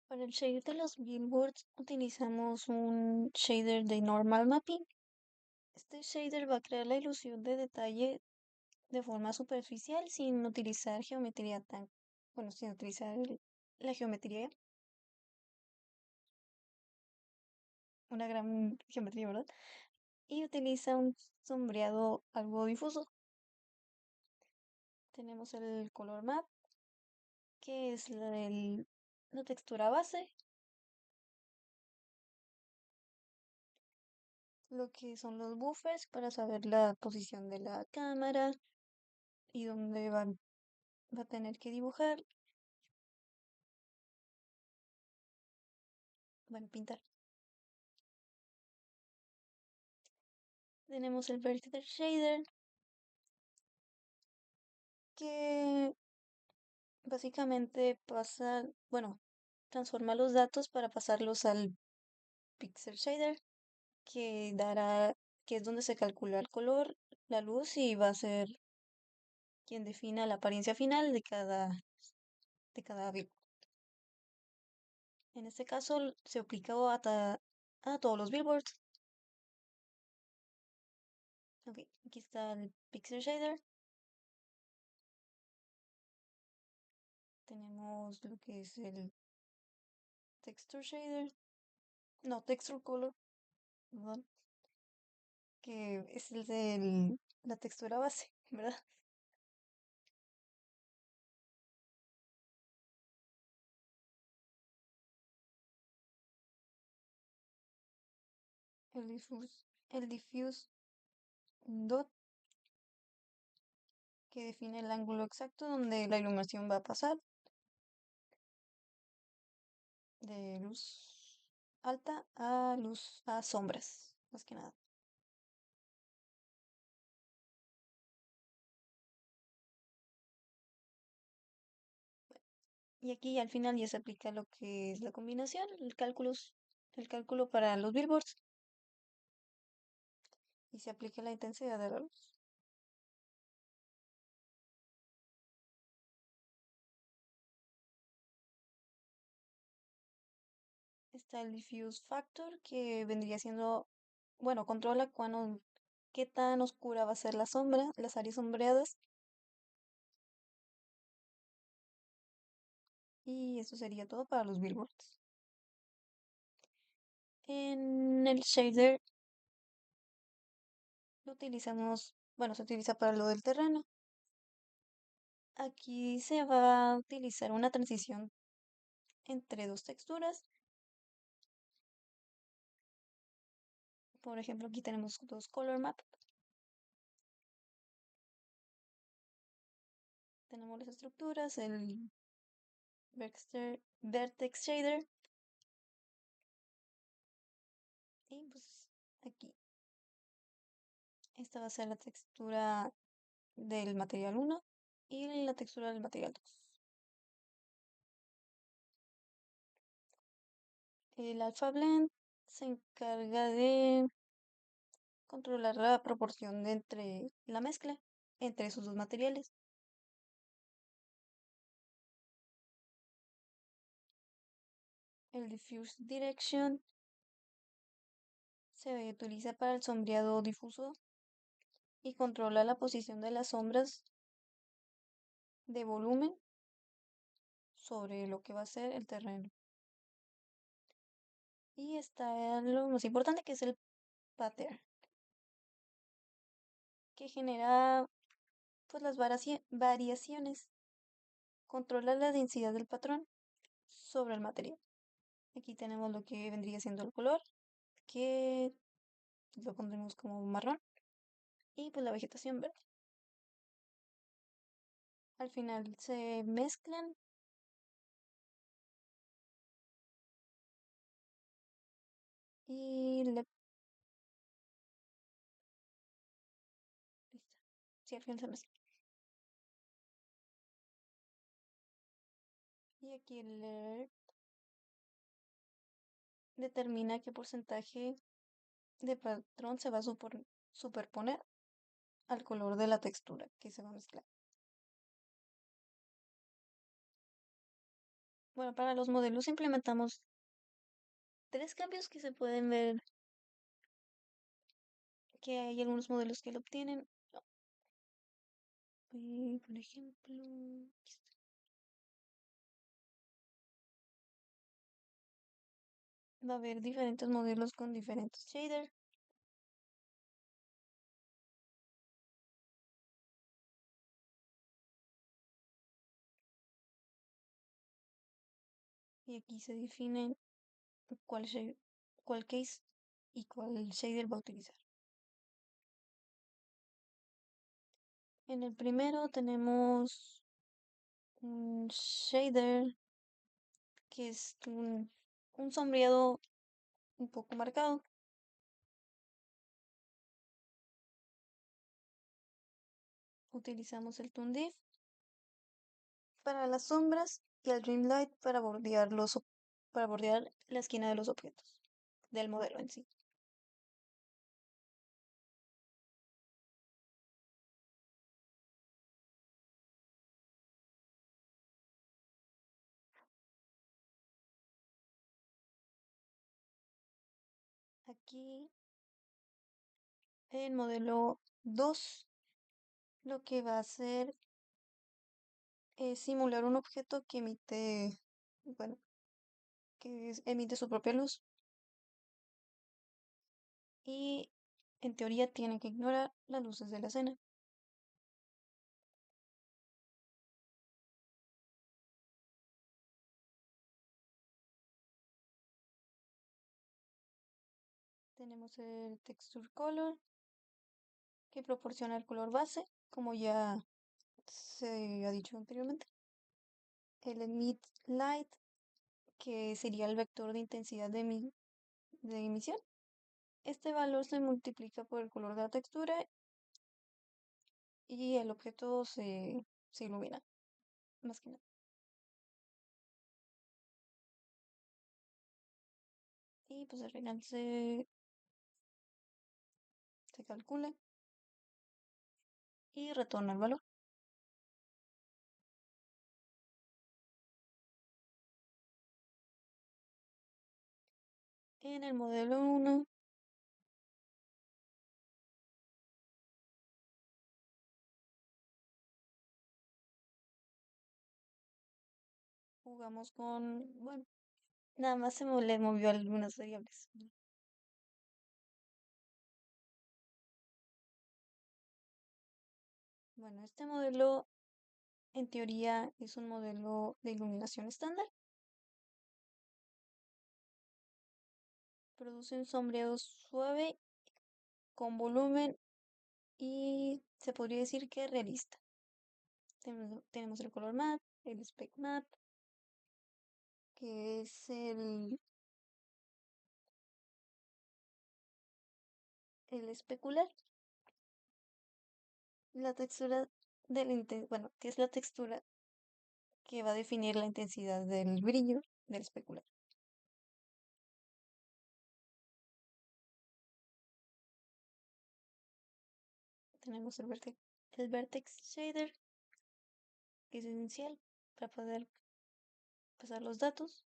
Para el shader de los billboards utilizamos un shader de normal mapping. Este shader va a crear la ilusión de detalle de forma superficial sin utilizar geometría tan, bueno, sin utilizar la geometría, una gran geometría, ¿verdad? Y utiliza un sombreado algo difuso. Tenemos el color map, que es la textura base, lo que son los buffers para saber la posición de la cámara y dónde va a tener que dibujar, van a pintar. Tenemos el vertical shader, que básicamente pasa, bueno, transforma los datos para pasarlos al pixel shader, que dará, que es donde se calcula el color, la luz y va a ser quien defina la apariencia final de cada bit. En este caso se aplica a todos los billboards. Ok, aquí está el pixel shader. Tenemos lo que es el texture shader, no, texture color, perdón, que es el de la textura base, ¿verdad? El diffuse dot, que define el ángulo exacto donde la iluminación va a pasar de luz alta a luz a sombras, más que nada. Y aquí al final ya se aplica lo que es la combinación, el cálculo para los billboards y se aplica la intensidad de la luz. Está el diffuse factor que vendría siendo, bueno, controla qué tan oscura va a ser la sombra, las áreas sombreadas. Y eso sería todo para los billboards. En el shader lo utilizamos, bueno, se utiliza para lo del terreno. Aquí se va a utilizar una transición entre dos texturas. Por ejemplo, aquí tenemos dos color map. Tenemos las estructuras, el vertex shader y pues aquí. Esta va a ser la textura del material 1 y la textura del material 2. El Alpha Blend se encarga de controlar la proporción entre la mezcla entre esos dos materiales. El Diffuse Direction se utiliza para el sombreado difuso y controla la posición de las sombras de volumen sobre lo que va a ser el terreno. Y está lo más importante, que es el pattern, que genera pues las variaciones, controla la densidad del patrón sobre el material. Aquí tenemos lo que vendría siendo el color, que lo pondremos como marrón, y pues la vegetación verde. Al final se mezclan y listo. Sí, al final se mezclan. Y aquí el layer determina qué porcentaje de patrón se va a superponer al color de la textura que se va a mezclar. Bueno, para los modelos implementamos tres cambios que se pueden ver, que hay algunos modelos que lo obtienen. Por ejemplo, aquí está. Va a haber diferentes modelos con diferentes shaders. Y aquí se define cuál, cuál case y cuál shader va a utilizar. En el primero tenemos un shader que es un sombreado un poco marcado. Utilizamos el Toon Diff para las sombras y el Dreamlight para bordear para bordear la esquina de los objetos del modelo en sí. Aquí el modelo 2 lo que va a hacer es simular un objeto que emite, bueno, emite su propia luz y en teoría tiene que ignorar las luces de la escena. Tenemos el Texture Color que proporciona el color base, como ya se ha dicho anteriormente. El Emit Light, que sería el vector de intensidad de emisión. Este valor se multiplica por el color de la textura y el objeto se ilumina, más que nada. Y pues al final se calcula y retorna el valor. En el modelo 1 jugamos con, bueno, nada más le movió algunas variables. Bueno, este modelo en teoría es un modelo de iluminación estándar. Produce un sombreado suave, con volumen y se podría decir que es realista. Tenemos el color matte, el spec matte, que es el especular. La textura bueno, que es la textura que va a definir la intensidad del brillo del especular. Tenemos el vertex shader, que es esencial para poder pasar los datos.